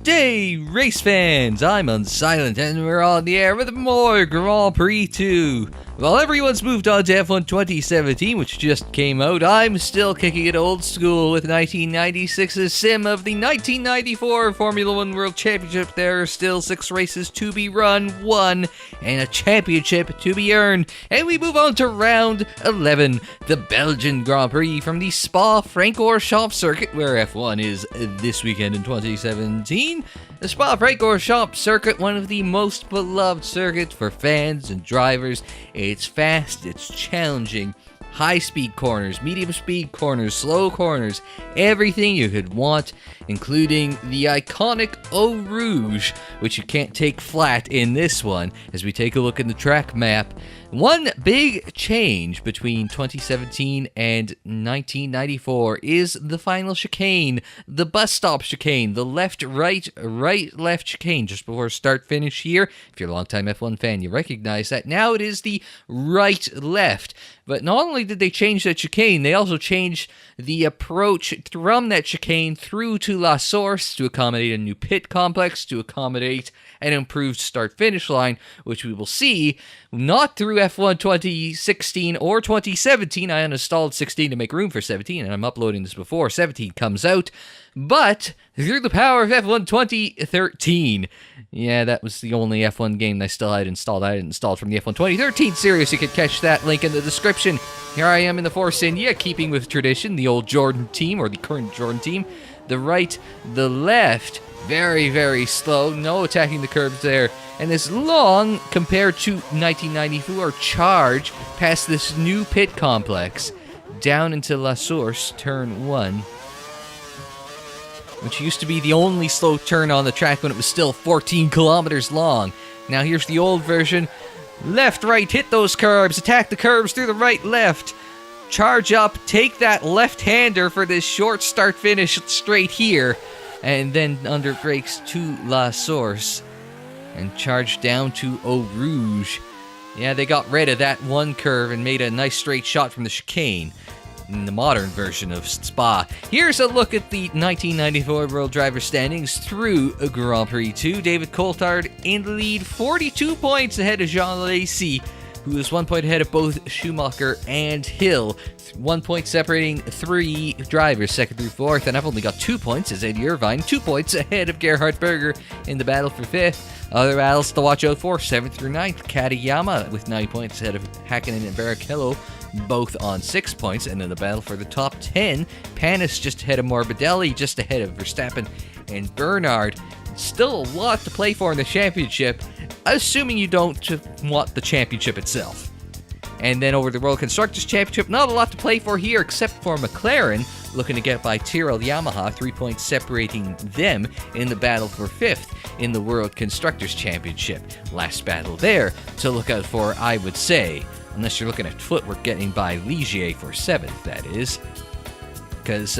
Good day, race fans! I'm Unsilent, and we're on the air with more Grand Prix 2. While everyone's moved on to F1 2017, which just came out, I'm still kicking it old school with 1996's sim of the 1994 Formula One World Championship. There are still 6 races to be run, 1, and a championship to be earned. And we move on to round 11, the Belgian Grand Prix from the Spa-Francorchamps Circuit, where F1 is this weekend in 2017. The Spa-Francorchamps Circuit, one of the most beloved circuits for fans and drivers. It's fast, it's challenging, high-speed corners, medium-speed corners, slow corners, everything you could want, including the iconic Eau Rouge, which you can't take flat in this one. As we take a look at the track map, one big change between 2017 and 1994 is the final chicane, the bus stop chicane, the left-right, right-left chicane just before start-finish here. If you're a longtime F1 fan, you recognize that. Now it is the right-left. But not only did they change that chicane, they also changed the approach from that chicane through to La Source to accommodate a new pit complex, to accommodate an improved start-finish line, which we will see not through F1 2016 or 2017. I uninstalled 16 to make room for 17, and I'm uploading this before 17 comes out, but through the power of F1 2013. Yeah, that was the only F1 game I still had installed. I had installed from the F1 2013 series. You could catch that link in the description. Here I am in the Force India, keeping with tradition, the old Jordan team, or the current Jordan team. The right, the left, very, very slow, no attacking the curbs there. And this long, compared to 1994, charge past this new pit complex, down into La Source, turn 1. Which used to be the only slow turn on the track when it was still 14 kilometers long. Now here's the old version. Left, right, hit those curbs, attack the curbs through the right, left. Charge up, take that left-hander for this short start-finish straight here. And then under brakes to La Source. And charge down to Eau Rouge. Yeah, they got rid of that one curve and made a nice straight shot from the chicane. In the modern version of Spa. Here's a look at the 1994 World Driver standings through Grand Prix 2. David Coulthard in the lead, 42 points ahead of Jean Alesi, who is 1 point ahead of both Schumacher and Hill. 1 point separating 3 drivers, second through fourth, and I've only got 2 points as Eddie Irvine, 2 points ahead of Gerhard Berger in the battle for fifth. Other battles to watch out for, 7th through 9th, Katayama with 9 points ahead of Hakkinen and Barrichello, both on 6 points, and in the battle for the top 10, Panis just ahead of Morbidelli, just ahead of Verstappen and Bernard. Still a lot to play for in the championship, assuming you don't want the championship itself. And then over the World Constructors' Championship, not a lot to play for here except for McLaren, looking to get by Tyrrell Yamaha, 3 points separating them in the battle for 5th in the World Constructors' Championship. Last battle there to look out for, I would say, unless you're looking at footwork, getting by Ligier for 7th, that is. Because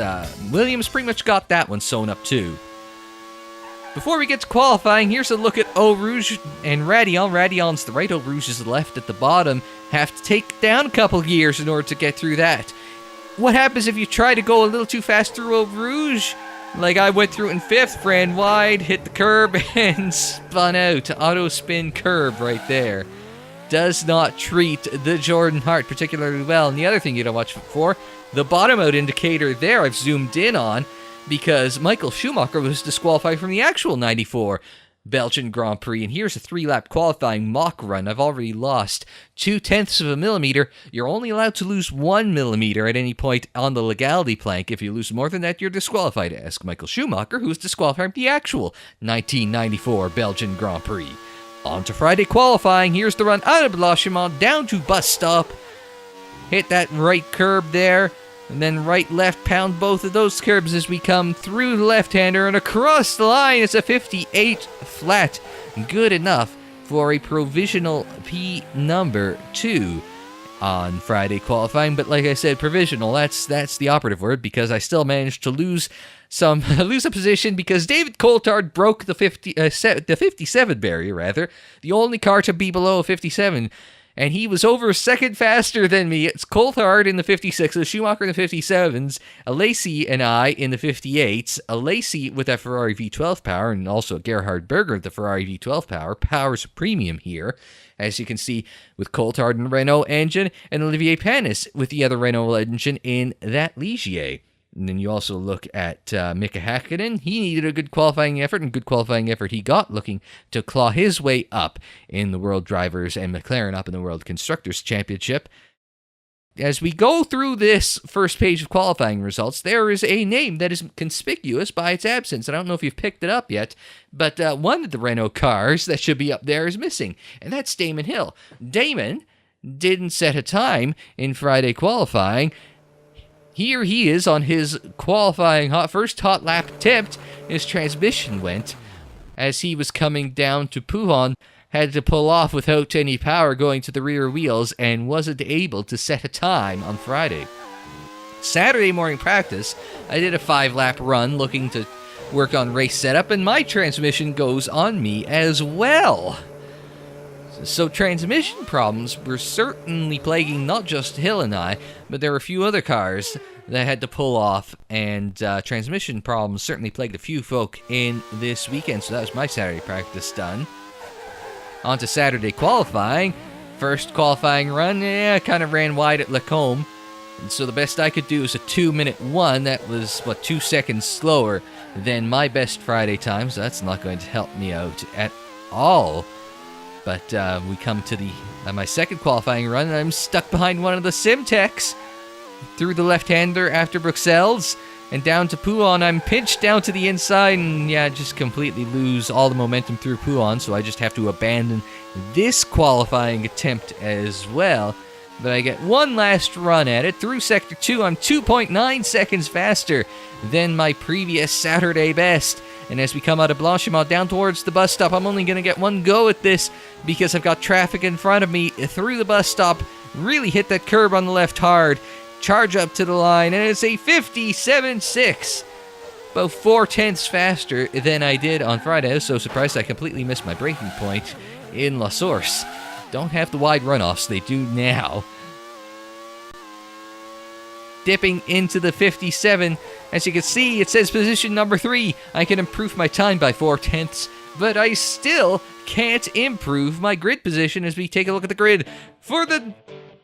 Williams pretty much got that one sewn up too. Before we get to qualifying, here's a look at Eau Rouge and Raidillon. Raidillon's the right, Eau Rouge is the left at the bottom. Have to take down a couple gears in order to get through that. What happens if you try to go a little too fast through Eau Rouge? Like I went through it in 5th, ran wide, hit the curb, and spun out. Auto spin curb right there. Does not treat the Jordan Hart particularly well. And the other thing you don't watch for, the bottom out indicator there I've zoomed in on, because Michael Schumacher was disqualified from the actual 94 Belgian Grand Prix. And here's a 3-lap qualifying mock run. I've already lost 0.2 of a millimeter. You're only allowed to lose 1 millimeter at any point on the legality plank. If you lose more than that, you're disqualified. Ask Michael Schumacher, who was disqualified from the actual 1994 Belgian Grand Prix. On to Friday qualifying. Here's the run out of Blanchiment down to bus stop. Hit that right curb there. And then right, left, pound both of those curbs as we come through the left-hander and across the line. It's a 58 flat. Good enough for a provisional P number 2 on Friday qualifying. But like I said, provisional, that's the operative word, because I still managed to lose a position because David Coulthard broke the 57 barrier, rather. The only car to be below 57. and he was over a second faster than me. It's Coulthard in the 56s, Schumacher in the 57s, Alesi and I in the 58s. Alesi with that Ferrari V12 power, and also Gerhard Berger with the Ferrari V12 power. Power's a premium here, as you can see, with Coulthard and the Renault engine, and Olivier Panis with the other Renault engine in that Ligier. And then you also look at Mika Häkkinen. He needed a good qualifying effort, and good qualifying effort he got, looking to claw his way up in the World Drivers and McLaren up in the World Constructors Championship. As we go through this first page of qualifying results, there is a name that is conspicuous by its absence. And I don't know if you've picked it up yet, but one of the Renault cars that should be up there is missing, and that's Damon Hill. Damon didn't set a time in Friday qualifying. Here he is on his qualifying first hot lap attempt. His transmission went as he was coming down to Pouhon, had to pull off without any power going to the rear wheels, and wasn't able to set a time on Friday. Saturday morning practice, I did a 5-lap run looking to work on race setup, and my transmission goes on me as well. So transmission problems were certainly plaguing not just Hill and I, but there were a few other cars that had to pull off, and transmission problems certainly plagued a few folk in this weekend, so that was my Saturday practice done. On to Saturday qualifying. First qualifying run, kind of ran wide at Lacombe, and so the best I could do was a 2-minute 1. That was, 2 seconds slower than my best Friday time, so that's not going to help me out at all. But we come to my second qualifying run, and I'm stuck behind one of the Simtex. Through the left-hander after Bruxelles, and down to Pouhon. I'm pinched down to the inside, and just completely lose all the momentum through Pouhon, so I just have to abandon this qualifying attempt as well. But I get one last run at it. Through Sector 2, I'm 2.9 seconds faster than my previous Saturday best. And as we come out of Blanchimont down towards the bus stop, I'm only going to get one go at this because I've got traffic in front of me through the bus stop. Really hit that curb on the left hard. Charge up to the line, and it's a 57.6. About 4/10 faster than I did on Friday. I was so surprised I completely missed my braking point in La Source. Don't have the wide runoffs they do now. Dipping into the 57. As you can see, it says position number 3. I can improve my time by 4/10, but I still can't improve my grid position as we take a look at the grid for the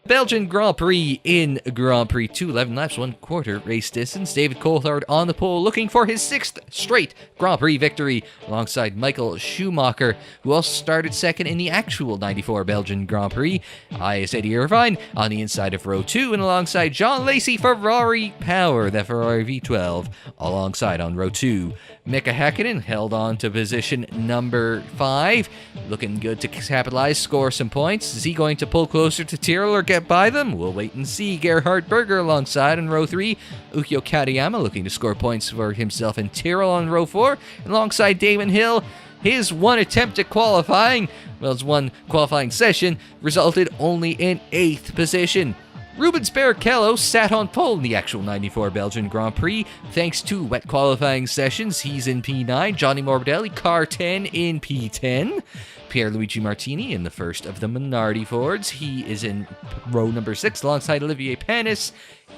Belgian Grand Prix in Grand Prix 2, 11 laps, 1/4 race distance. David Coulthard on the pole, looking for his 6th straight Grand Prix victory, alongside Michael Schumacher, who also started second in the actual 94 Belgian Grand Prix. I is Eddie Irvine on the inside of row 2, and alongside John Lacey, Ferrari Power, the Ferrari V12, alongside on row 2. Mika Häkkinen held on to position number 5, looking good to capitalize, score some points. Is he going to pull closer to Tyrrell or get by them? We'll wait and see. Gerhard Berger alongside on row 3. Ukyo Katayama looking to score points for himself and Tyrrell on row 4. Alongside Damon Hill, his one attempt at qualifying, his one qualifying session, resulted only in 8th position. Rubens Barrichello sat on pole in the actual 94 Belgian Grand Prix thanks to wet qualifying sessions. He's in P9. Johnny Morbidelli, car 10 in P10. Pierluigi Martini in the first of the Minardi Fords. He is in row number 6 alongside Olivier Panis.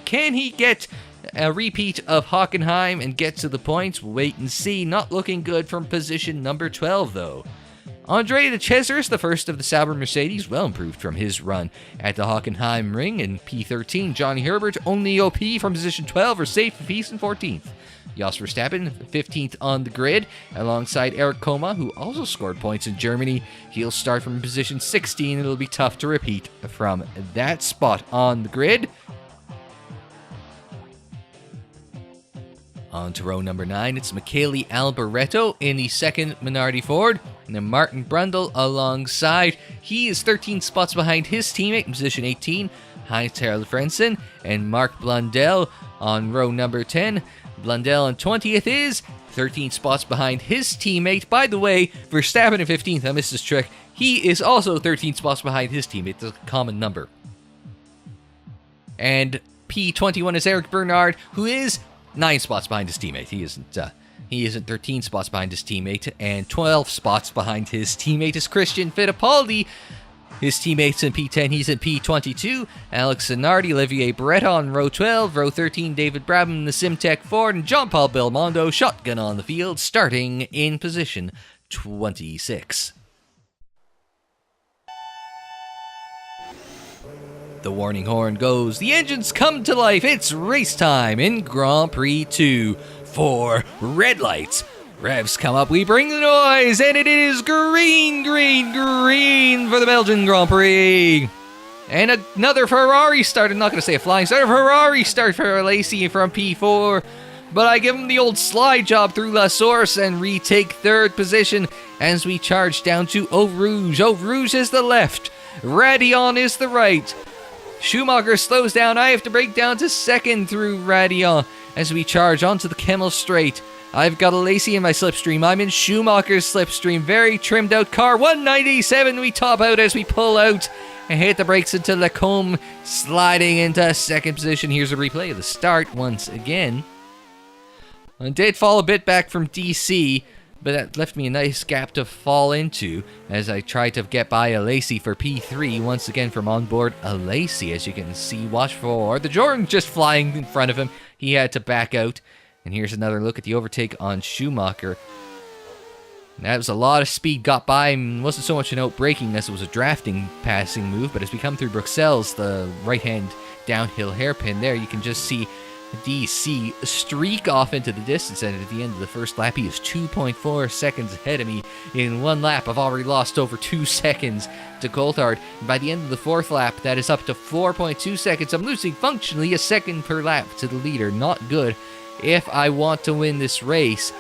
Can he get a repeat of Hockenheim and get to the points? We'll wait and see. Not looking good from position number 12, though. Andre de Cesaris, the first of the Sauber Mercedes, well improved from his run at the Hockenheim Ring in P13. Johnny Herbert, only OP from position 12, or safe for peace in 14th. Jos Verstappen, 15th on the grid, alongside Eric Koma, who also scored points in Germany. He'll start from position 16. It'll be tough to repeat from that spot on the grid. On to row number 9, it's Michele Alboreto in the second Minardi Ford. And then Martin Brundle alongside. He is 13 spots behind his teammate in position 18, Heinz-Harald Frentzen. And Mark Blundell on row number 10. Blundell in 20th is 13 spots behind his teammate. By the way, Verstappen in 15th, I missed this trick. He is also 13 spots behind his teammate. It's a common number. And P21 is Eric Bernard, who is 9 spots behind his teammate. He isn't 13 spots behind his teammate, and 12 spots behind his teammate is Christian Fittipaldi. His teammates in P10, he's in P22. Alex Zanardi, Olivier Breton, row 12. Row 13, David Brabham, the Simtech Ford, and Jean-Paul Belmondo, shotgun on the field, starting in position 26. The warning horn goes. The engines come to life. It's race time in Grand Prix 2. 4 red lights. Revs come up. We bring the noise, and it is green, green, green for the Belgian Grand Prix. And another Ferrari start. I'm not going to say a flying start. A Ferrari start for Lacey from P4. But I give him the old slide job through La Source and retake third position as we charge down to Eau Rouge. Eau Rouge is the left. Raidillon is the right. Schumacher slows down. I have to break down to second through Raidillon as we charge onto the Kemmel Straight. I've got a Lacey in my slipstream. I'm in Schumacher's slipstream. Very trimmed out car. 197 we top out as we pull out and hit the brakes into Lecombe, sliding into second position. Here's a replay of the start once again. I did fall a bit back from DC, but that left me a nice gap to fall into as I tried to get by a Lacey for P3, once again from on board a Lacey. As you can see, watch for the Jordan just flying in front of him. He had to back out. And here's another look at the overtake on Schumacher. That was a lot of speed got by him. Wasn't so much an out-braking as it was a drafting passing move, but as we come through Bruxelles, the right-hand downhill hairpin there, you can just see DC streak off into the distance, and at the end of the first lap, he is 2.4 seconds ahead of me. In one lap, I've already lost over 2 seconds to Coulthard. And by the end of the fourth lap, that is up to 4.2 seconds. I'm losing functionally a second per lap to the leader. Not good if I want to win this race,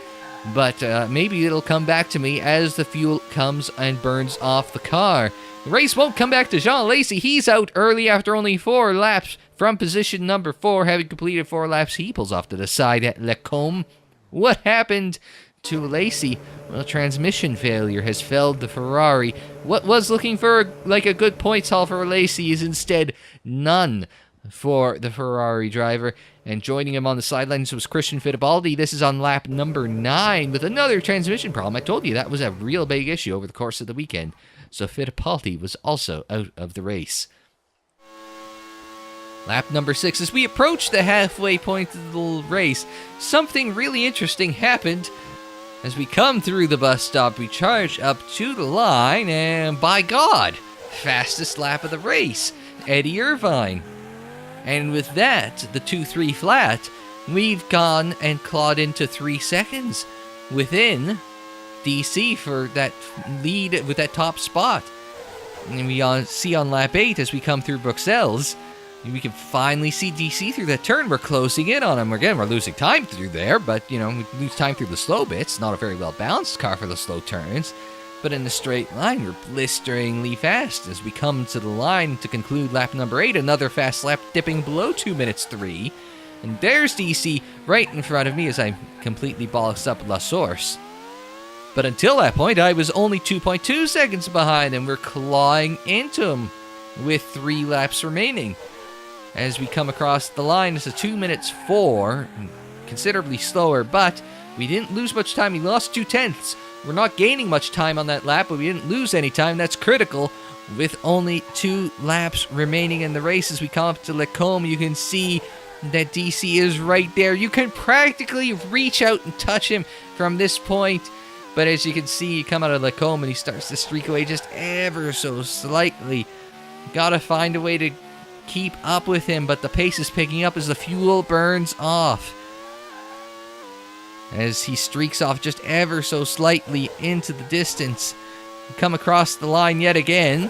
but maybe it'll come back to me as the fuel comes and burns off the car. The race won't come back to Jean Lacey. He's out early after only 4 laps. From position number 4, having completed 4 laps, he pulls off to the side at Lecombe. What happened to Lacey? Well, transmission failure has felled the Ferrari. What was looking for like a good points haul for Lacey is instead none for the Ferrari driver. And joining him on the sidelines was Christian Fittipaldi. This is on lap number 9 with another transmission problem. I told you that was a real big issue over the course of the weekend. So Fittipaldi was also out of the race. Lap number 6, as we approach the halfway point of the race, something really interesting happened. As we come through the bus stop, we charge up to the line, and by God, fastest lap of the race, Eddie Irvine. And with that, the 2-3 flat, we've gone and clawed into 3 seconds within DC for that lead with that top spot. And we see on lap 8 as we come through Bruxelles, we can finally see DC through that turn. We're closing in on him. Again, we're losing time through there, but, you know, we lose time through the slow bits. Not a very well-balanced car for the slow turns. But in the straight line, we're blisteringly fast as we come to the line to conclude lap number 8. Another fast lap dipping below 2 minutes 3. And there's DC right in front of me as I completely bollocks up La Source. But until that point, I was only 2.2 seconds behind, and we're clawing into him with 3 laps remaining. As we come across the line, it's a 2 minutes 4, considerably slower, but we didn't lose much time. We lost 0.2. We're not gaining much time on that lap, but we didn't lose any time. That's critical. With only 2 laps remaining in the race, as we come up to Lecombe, you can see that DC is right there. You can practically reach out and touch him from this point. But as you can see, you come out of Lecombe and he starts to streak away just ever so slightly. Gotta find a way to keep up with him, but the pace is picking up as the fuel burns off. As he streaks off just ever so slightly into the distance. We come across the line yet again.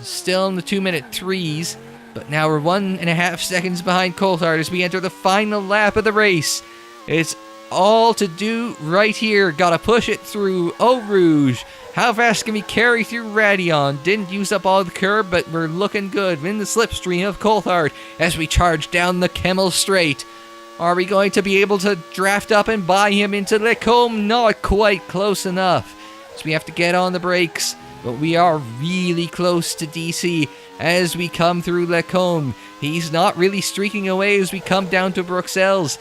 Still in the 2 minute 3s, but now we're 1.5 seconds behind Coulthard as we enter the final lap of the race. It's all to do right here. Gotta push it through Eau Rouge. How fast can we carry through Raidillon? Didn't use up all the curb, but we're looking good in the slipstream of Coulthard as we charge down the Kemmel Straight. Are we going to be able to draft up and buy him into Lecombe? Not quite close enough. So we have to get on the brakes, but we are really close to DC as we come through Lecombe. He's not really streaking away as we come down to Bruxelles.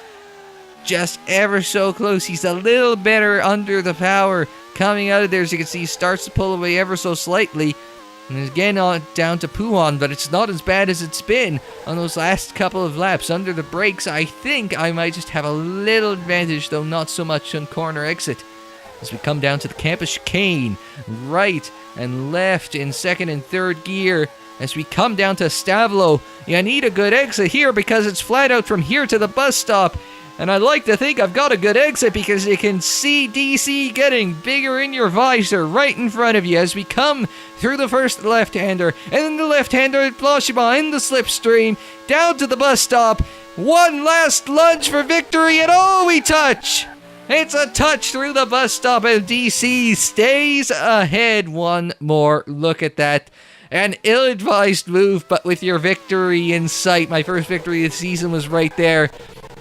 Just ever so close. He's a little better under the power. Coming out of there, as you can see, he starts to pull away ever so slightly. And again down to Pouhon, but it's not as bad as it's been on those last couple of laps. Under the brakes, I think I might just have a little advantage, though not so much on corner exit. As we come down to the campus chicane, right and left in second and third gear. As we come down to Stavlo, you need a good exit here because it's flat out from here to the bus stop. And I like to think I've got a good exit because you can see DC getting bigger in your visor right in front of you as we come through the first left-hander. And then the left-hander Blanchimont in the slipstream, down to the bus stop. One last lunge for victory, and oh, we touch! It's a touch through the bus stop, and DC stays ahead. One more look at that. An ill-advised move, but with your victory in sight, my first victory of the season was right there.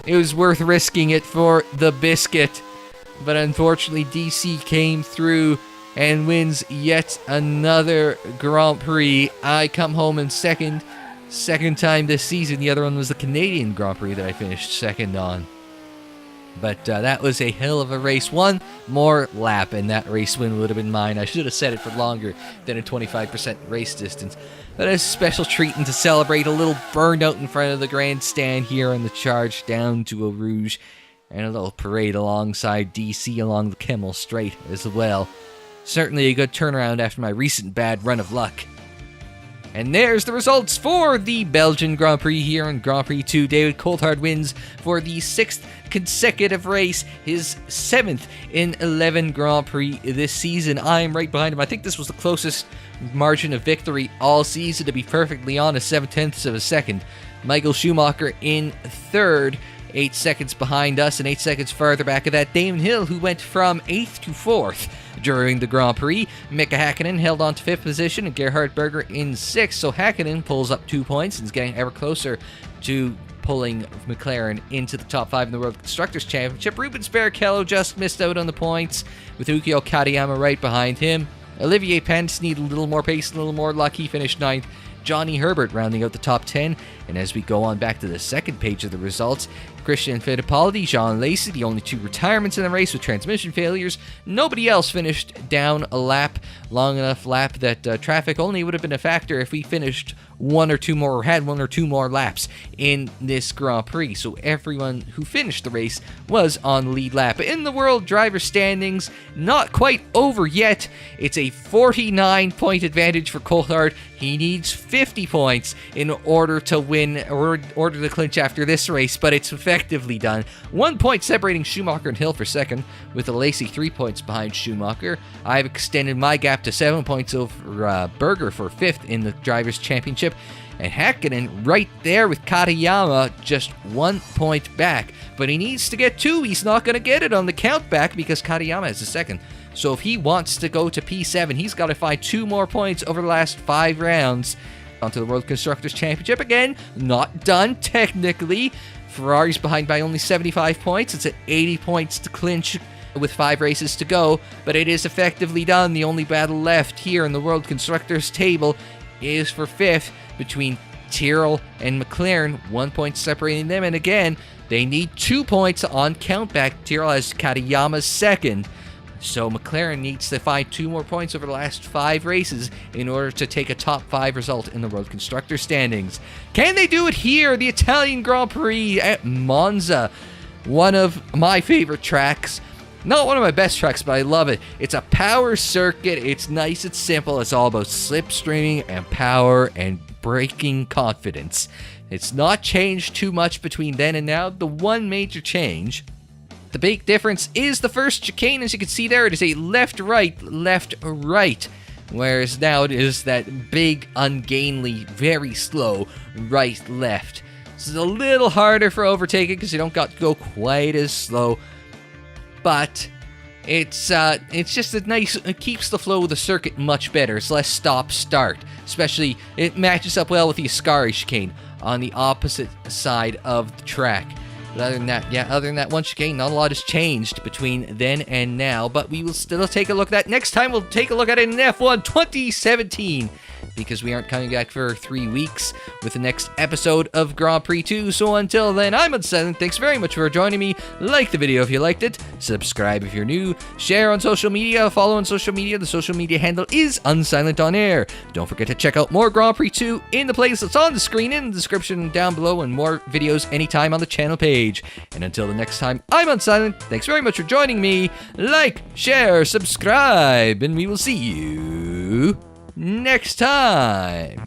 It was worth risking it for the biscuit. But unfortunately, DC came through and wins yet another Grand Prix. I come home in second time this season. The other one was the Canadian Grand Prix that I finished second on. But that was a hell of a race. One more lap, and that race win would have been mine. I should have set it for longer than a 25% race distance. But a special treat, and to celebrate, a little burnout in front of the grandstand here on the charge down to Eau Rouge, and a little parade alongside DC along the Kemmel Straight as well. Certainly a good turnaround after my recent bad run of luck. And there's the results for the Belgian Grand Prix here in Grand Prix 2. David Coulthard wins for the 6th consecutive race, his 7th in 11 Grand Prix this season. I'm right behind him. I think this was the closest margin of victory all season, to be perfectly honest, 7/10 of a second. Michael Schumacher in third, 8 seconds behind us, and 8 seconds farther back of that, Damon Hill, who went from 8th to 4th during the Grand Prix. Mika Häkkinen held on to 5th position, and Gerhard Berger in 6th. So Häkkinen pulls up 2 points and is getting ever closer to pulling McLaren into the top 5 in the World Constructors' Championship. Rubens Barrichello just missed out on the points, with Ukio Katayama right behind him. Olivier Pence needed a little more pace, a little more luck. He finished 9th. Johnny Herbert rounding out the top 10. And as we go on back to the second page of the results, Christian Fittipaldi, Jean Lacey, the only 2 retirements in the race with transmission failures. Nobody else finished down a lap, long enough lap that traffic only would have been a factor if we finished 1 or 2 more, or had 1 or 2 more laps in this Grand Prix. So everyone who finished the race was on the lead lap. In the World Driver Standings, not quite over yet. It's a 49-point advantage for Coulthard. He needs 50 points in order to win, or order to clinch after this race, but it's effectively done. 1 point separating Schumacher and Hill for second, with Lacey 3 points behind Schumacher. I've extended my gap to 7 points over Berger for 5th in the Drivers' Championship, and Häkkinen right there with Katayama just 1 point back, but he needs to get 2. He's not going to get it on the count back because Katayama is the second. So if he wants to go to P7, he's got to find 2 more points over the last 5 rounds. Onto the World Constructors' Championship again. Not done technically. Ferrari's behind by only 75 points. It's at 80 points to clinch with 5 races to go, but it is effectively done. The only battle left here in the World Constructors table is for 5th between Tyrrell and McLaren. 1 point separating them, and again, they need 2 points on countback. Tyrrell has Katayama's second. So McLaren needs to find 2 more points over the last 5 races in order to take a top 5 result in the World Constructor Standings. Can they do it here? The Italian Grand Prix at Monza. One of my favorite tracks. Not one of my best tracks, but I love it. It's a power circuit. It's nice, it's simple. It's all about slipstreaming and power and braking confidence. It's not changed too much between then and now. The one major change, the big difference, is the first chicane. As you can see there, it is a left-right, left-right. Whereas now it is that big, ungainly, very slow right-left. This is a little harder for overtaking because you don't got to go quite as slow. But it's just a nice, it keeps the flow of the circuit much better. It's less stop-start. Especially, it matches up well with the Ascari chicane on the opposite side of the track. But other than that one chicane, not a lot has changed between then and now, but we will still take a look at that. Next time, we'll take a look at it in F1 2017. because we aren't coming back for 3 weeks with the next episode of Grand Prix 2. So until then, I'm Unsilent. Thanks very much for joining me. Like the video if you liked it. Subscribe if you're new. Share on social media. Follow on social media. The social media handle is Unsilent on Air. Don't forget to check out more Grand Prix 2 in the playlist that's on the screen, in the description down below, and more videos anytime on the channel page. And until the next time, I'm Unsilent. Thanks very much for joining me. Like, share, subscribe, and we will see you next time.